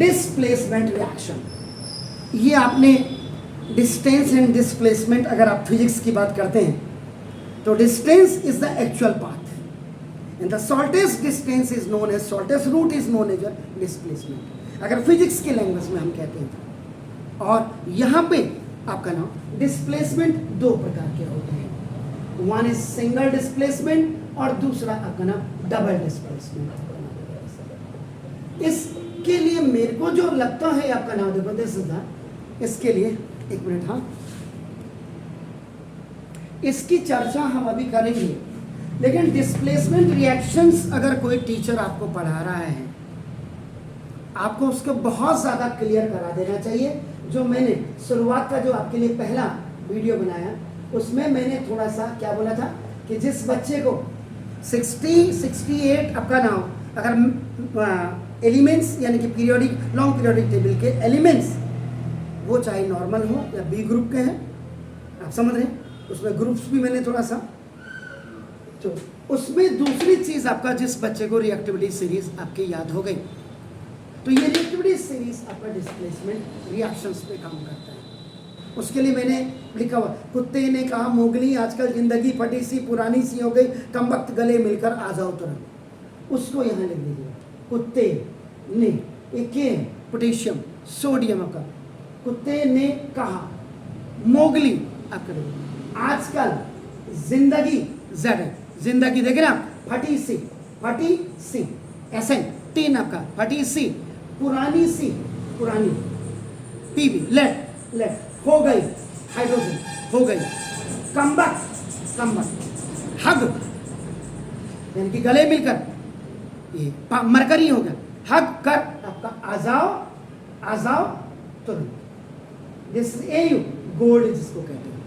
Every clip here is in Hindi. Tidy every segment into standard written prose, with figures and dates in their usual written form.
Displacement reaction. ये आपने डिस्टेंस एंड डिस्प्लेसमेंट, अगर आप फिजिक्स की बात करते हैं तो distance is the actual path and the shortest distance is known as, shortest route is known as displacement, अगर फिजिक्स के लैंग्वेज में हम कहते हैं। और यहाँ पे आपका नाम डिस्प्लेसमेंट दो प्रकार के होते हैं, वन इज सिंगल डिस्प्लेसमेंट और दूसरा आपका नाम डबल डिस्प्लेसमेंट। इसके लिए मेरे को जो लगता है आपका नाम देखो दिस इज द, इसके लिए एक मिनट, हाँ इसकी चर्चा हम अभी करेंगे, लेकिन डिस्प्लेसमेंट रिएक्शंस अगर कोई टीचर आपको पढ़ा रहा है आपको उसको बहुत ज़्यादा क्लियर करा देना चाहिए। जो मैंने शुरुआत का जो आपके लिए पहला वीडियो बनाया उसमें मैंने थोड़ा सा क्या बोला था कि जिस बच्चे को 68 आपका नाम अगर एलिमेंट्स यानी कि पीरियोडिक लॉन्ग पीरियोडिक टेबल के एलिमेंट्स वो चाहे नॉर्मल हो या बी ग्रुप के हैं, आप समझ रहे हैं, उसमें ग्रुप्स भी मैंने थोड़ा सा, तो उसमें दूसरी चीज़ आपका जिस बच्चे को रिएक्टिविटी सीरीज आपकी याद हो गई, तो ये रिएक्टिविटी सीरीज आपका डिस्प्लेसमेंट रिएक्शंस पे काम करता है। उसके लिए मैंने लिखा हुआ, कुत्ते ने कहा मोगली आजकल जिंदगी फटी सी पुरानी सी हो गई, कम वक्त गले मिलकर आ जाओ तुरंत, उसको यहाँ लिख दीजिए। कुत्ते ने, एक पोटेशियम सोडियम का, कुत्ते ने कहा मोगली आपका आजकल जिंदगी जेड है, जिंदगी देखे ना, फटी सी एसएन टीन आपका फटी सी पुरानी पीबी लेट हो गई, हाइड्रोजन हो गई, कम्बक हग यानी कि गले मिलकर, ये मरकरी हो गया, हग कर आपका आ जाओ तुरंत, दिस इज एयू गोल्ड जिसको कहते हैं।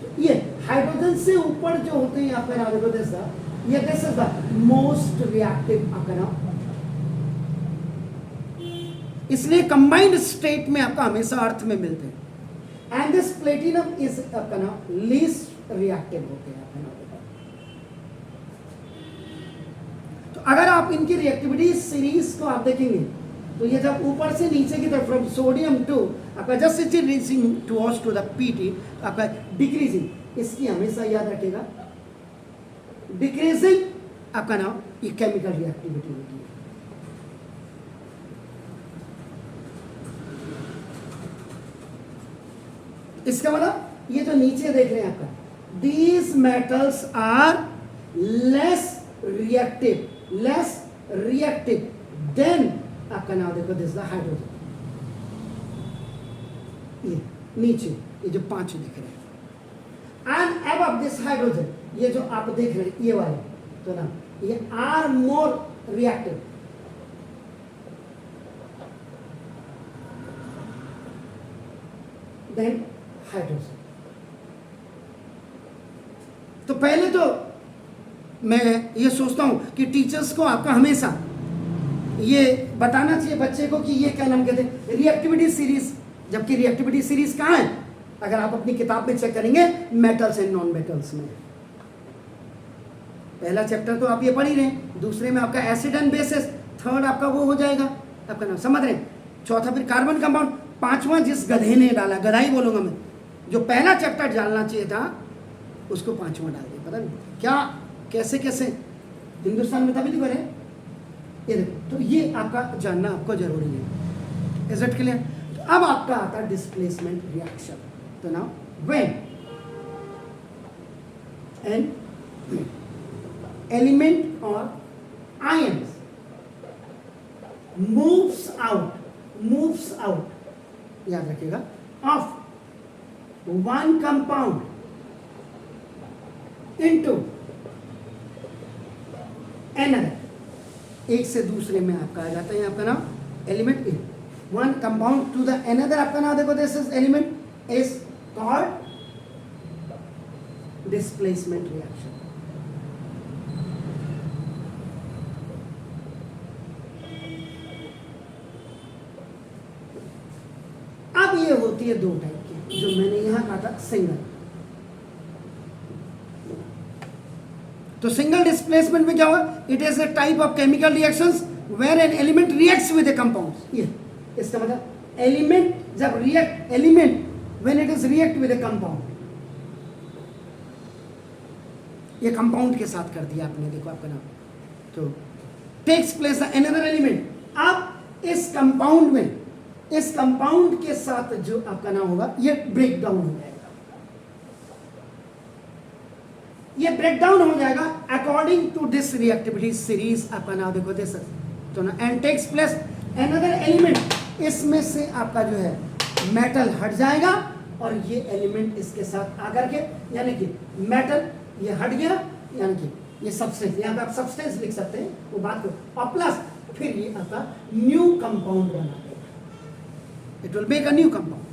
तो ये हाइड्रोजन से ऊपर जो होते हैं आपका नाम देखो this is the most reactive आपका नाम, इसलिए कंबाइंड स्टेट में आपका हमेशा अर्थ में मिलते हैं। एंड दिस प्लेटिनम इज आपका नाम लीस्ट रिएक्टिव होते हैं आपका नाम। तो अगर आप इनकी रिएक्टिविटी सीरीज को आप देखेंगे तो ये जब ऊपर से नीचे की तरफ फ्रॉम सोडियम टू आपका just it reaching towards to the PT आपका डिक्रीजिंग, इसकी हमेशा याद रखिएगा डिक्रीजिंग आपका नाम ये केमिकल रिएक्टिविटी होती है। इसका मतलब ये जो नीचे देख रहे हैं आपका, these metals are less reactive than आपका नाम देखो दिस द हाइड्रोजन, ये नीचे ये जो 5 दिख रहे हैं, एंड above दिस हाइड्रोजन ये जो आप देख रहे हैं ये वाले तो ना ये are more reactive than hydrogen. तो पहले तो मैं ये सोचता हूं कि टीचर्स को आपका हमेशा ये बताना चाहिए बच्चे को कि ये क्या नाम कहते हैं रिएक्टिविटी सीरीज, जबकि रिएक्टिविटी सीरीज कहाँ है अगर आप अपनी किताब में चेक करेंगे मेटल्स एंड नॉन मेटल्स में। पहला चैप्टर तो आप ये पढ़ ही रहे हैं, दूसरे में आपका एसिड एंड बेसिस, थर्ड आपका वो हो जाएगा आपका नाम समझ रहे हैं, चौथा फिर कार्बन कंपाउंड, पांचवा जिस गधे ने डाला, गधाई बोलूंगा मैं, जो पहला चैप्टर डालना चाहिए था उसको पांचवा डाल दिया, पता नहीं क्या कैसे हिंदुस्तान में तभी तो करे ये देखो। तो ये आपका जानना आपको जरूरी है, इज इट क्लियर। तो अब आपका आता है डिस्प्लेसमेंट रिएक्शन। तो नाउ व्हेन एन एलिमेंट और आयंस मूव्स आउट याद रखिएगा of one compound into another, एक से दूसरे में आपका आ जाता है आपका नाम element in one compound to the another, आपका नाम देखो this is element is called displacement reaction. अब ये होती है दो टाइप की, जो मैंने यहां कहा था सिंगल। तो सिंगल डिस्प्लेसमेंट में क्या हुआ, it is a type of chemical reactions where an element reacts with a compound. ये इसका मतलब एलिमेंट जब react, element when it is react with a compound, ये कंपाउंड के साथ कर दिया आपने, देखो आपका नाम, तो टेक्स प्लेस अनदर एलिमेंट। अब इस कंपाउंड में, इस कंपाउंड के साथ जो आपका नाम होगा ये ब्रेक डाउन हो जाएगा, ये ब्रेक डाउन हो जाएगा according to this reactivity series. आपका नाम देखो दिस तो ना, and takes place another element, इसमें से आपका जो है मेटल हट जाएगा और ये एलिमेंट इसके साथ आकर के, यानी कि मेटल ये हट गया, यानी कि ये सब्सटेंस, यहाँ पे आप सब्सटेंस लिख सकते हैं वो बात को, और प्लस फिर ये आपका न्यू कंपाउंड बना देगा, it will make a new compound.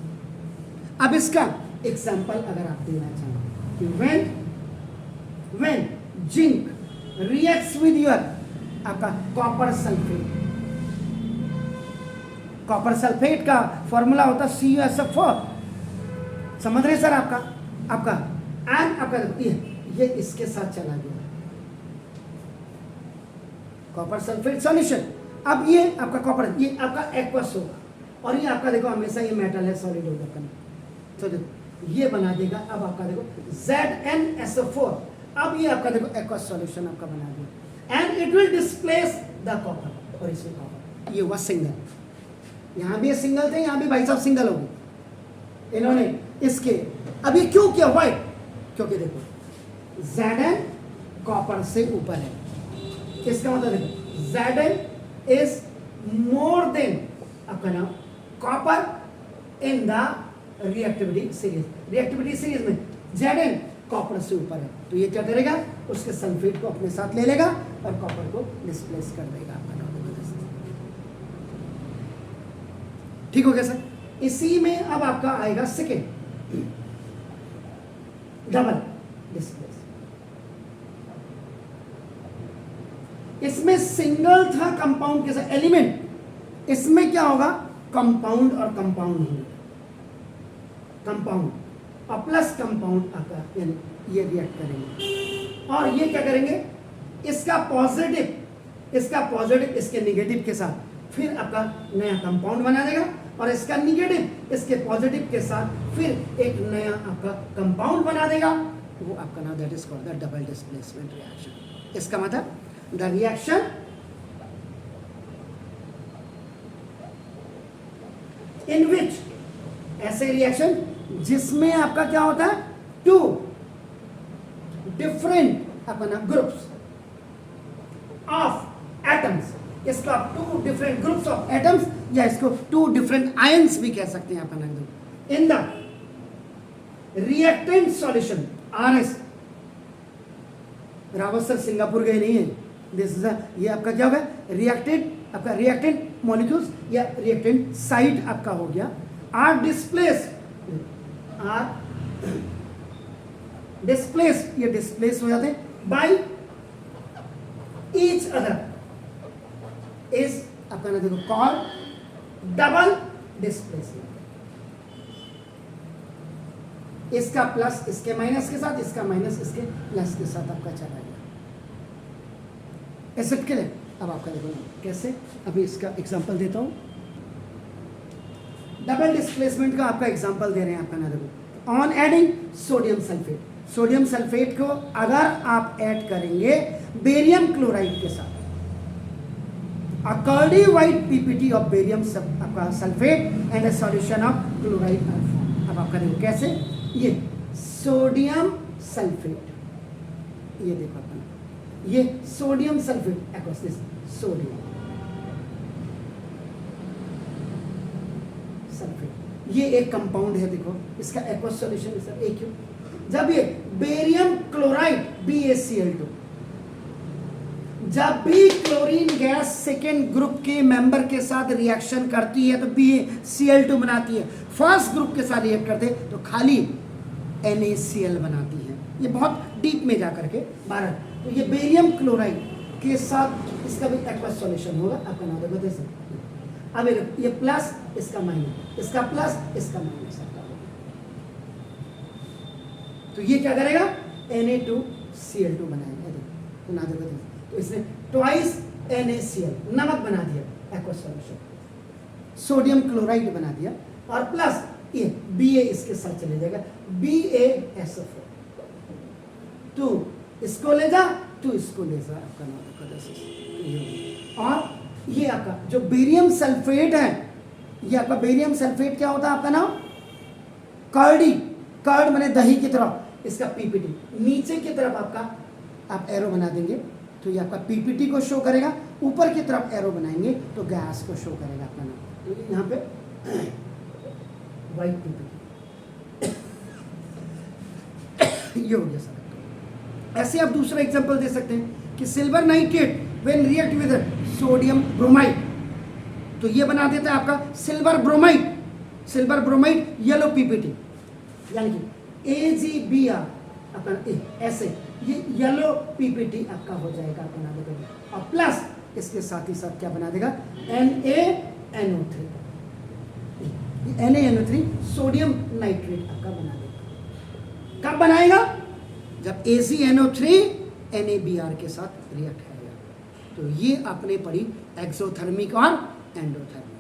अब इसका एग्जांपल अगर आप देना चाहें कि when zinc reacts with your आपका कॉपर सल्फेट, कॉपर सल्फेट का फॉर्मूला होता है CuSO4, समझ रहे सर आपका एंड आपका ये इसके साथ चला गया कॉपर सल्फेट सॉल्यूशन। अब ये आपका कॉपर, ये आपका एक्वस होगा और ये आपका देखो हमेशा ये मेटल है, सॉलिड होगा, तो देखो ये बना देगा। अब आपका देखो ZnSO4, अब ये आपका देखो एक्वस सॉल्यूशन आपका बना दिया and it will displace the copper, और इसमें कॉपर ये हुआ सिंगल, यहाँ भी सिंगल थे, यहाँ भी भाई साहब सिंगल हो गए इन्होंने इसके। अब ये क्यों किया, व्हाई, क्योंकि देखो Zn कॉपर से ऊपर है, इसका मतलब देखो Zn इज मोर देन आपका नाम copper in the reactivity series, reactivity series में Zn कॉपर से ऊपर है, तो ये क्या करेगा, उसके सल्फेट को अपने साथ ले लेगा और कॉपर को डिस्प्लेस कर देगा आपका नाम। ठीक हो गया सर। इसी में अब आपका आएगा सेकेंड डबल डिस्प्लेस, इसमें सिंगल था कंपाउंड के साथ एलिमेंट, इसमें क्या होगा, कंपाउंड और कंपाउंड होगा, कंपाउंड और प्लस कंपाउंड आपका, यानी ये रिएक्ट करेंगे और ये क्या करेंगे, इसका पॉजिटिव इसके नेगेटिव के साथ फिर आपका नया कंपाउंड बना देगा और इसका नेगेटिव इसके पॉजिटिव के साथ फिर एक नया आपका कंपाउंड बना देगा, वो आपका नाम that is called the double displacement reaction. इसका मतलब द रिएक्शन इन विच, ऐसे रिएक्शन जिसमें आपका क्या होता है, टू डिफरेंट अपना ग्रुप्स ऑफ एटम्स, इसको आप two different groups of atoms या इसको टू डिफरेंट आयंस भी कह सकते हैं अपना, in the reactant solution RS, Rawat sir Singapore गए नहीं है, दिस इज ये आपका क्या होगा, रिएक्टेंट, आपका रिएक्टेंट मॉलिक्यूल्स या रिएक्टेंट साइट आपका हो गया, आर डिस्प्लेस, ये डिस्प्लेस हो जाते हैं बाय ईच अदर, इज आपका ना देखो कॉल डबल डिस्प्लेसमेंट, इसका प्लस इसके माइनस के साथ, इसका माइनस इसके प्लस के साथ आपका चला गया एसिड के लिए। अब आपका देखो कैसे, अभी इसका एग्जांपल देता हूं, डबल डिस्प्लेसमेंट का आपका एग्जांपल दे रहे हैं आपका ना देखो, on adding sodium sulphate, sodium sulphate को अगर आप ऐड करेंगे बेरियम क्लोराइड के साथ, a white PPT of barium आपका sulphate and a solution of chloride alpha। अब आपका देखो कैसे, ये सोडियम सल्फेट, ये देखो अपना, ये sodium sulphate aqueous this sodium sulphate, ये एक कंपाउंड है, देखो इसका एक्वस सॉल्यूशन सर AQ। जब ये बेरियम क्लोराइड BaCl2, जब भी क्लोरीन गैस सेकेंड ग्रुप के मेंबर के साथ रिएक्शन करती है तो BaCl2 बनाती है, फर्स्ट ग्रुप के साथ रिएक्ट करते तो खाली NaCl बनाती है, ये बहुत डीप में जाकर के 12। तो ये बेरियम क्लोराइड के साथ इसका भी एक्वस सॉल्यूशन होगा आपका नाम देखो जैसे, अब ये प्लस इसका माइनस, इसका प्लस इसका माइनस, तो ये क्या करेगा, Na2Cl2 बनाएगा, तो ना देखो तो इसने ट्वाइस NaCl नमक बना दिया एक्वस सॉल्यूशन। सोडियम क्लोराइड बना दिया, और प्लस ये Ba इसके साथ चले जाएगा, BaSO4, 2 इसको ले जा, 2 इसको ले जा, आपका नाम आपका 10। और ये आपका जो बेरियम सल्फेट है, ये आपका बेरियम सल्फेट क्या होता है आपका नाम, कर्डी, कर्ड माने दही की तरफ, इसका पीपीटी नीचे की तरफ आपका आप एरो बना देंगे तो ये आपका पीपीटी को शो करेगा, ऊपर की तरफ एरो बनाएंगे तो गैस को शो करेगा आपका नाम। तो यहाँ पे वाइट पीपीटी ये हो गया सर। ऐसे आप दूसरा एग्जांपल दे सकते हैं कि silver nitrate when react with sodium bromide, तो ये बना देता है आपका silver bromide, silver bromide yellow PPT, यानी कि AgBr अपना ऐसे ये येलो पीपीटी आपका हो जाएगा, बना देगा। और प्लस इसके साथ ही साथ क्या बना देगा, NaNO3, NaNO3 सोडियम नाइट्रेट आपका बना देगा। कब बनाएगा, जब AgNO3 NaBr के साथ रिएक्ट करेगा। तो ये आपने पढ़ी एक्सोथर्मिक और एंडोथर्मिक।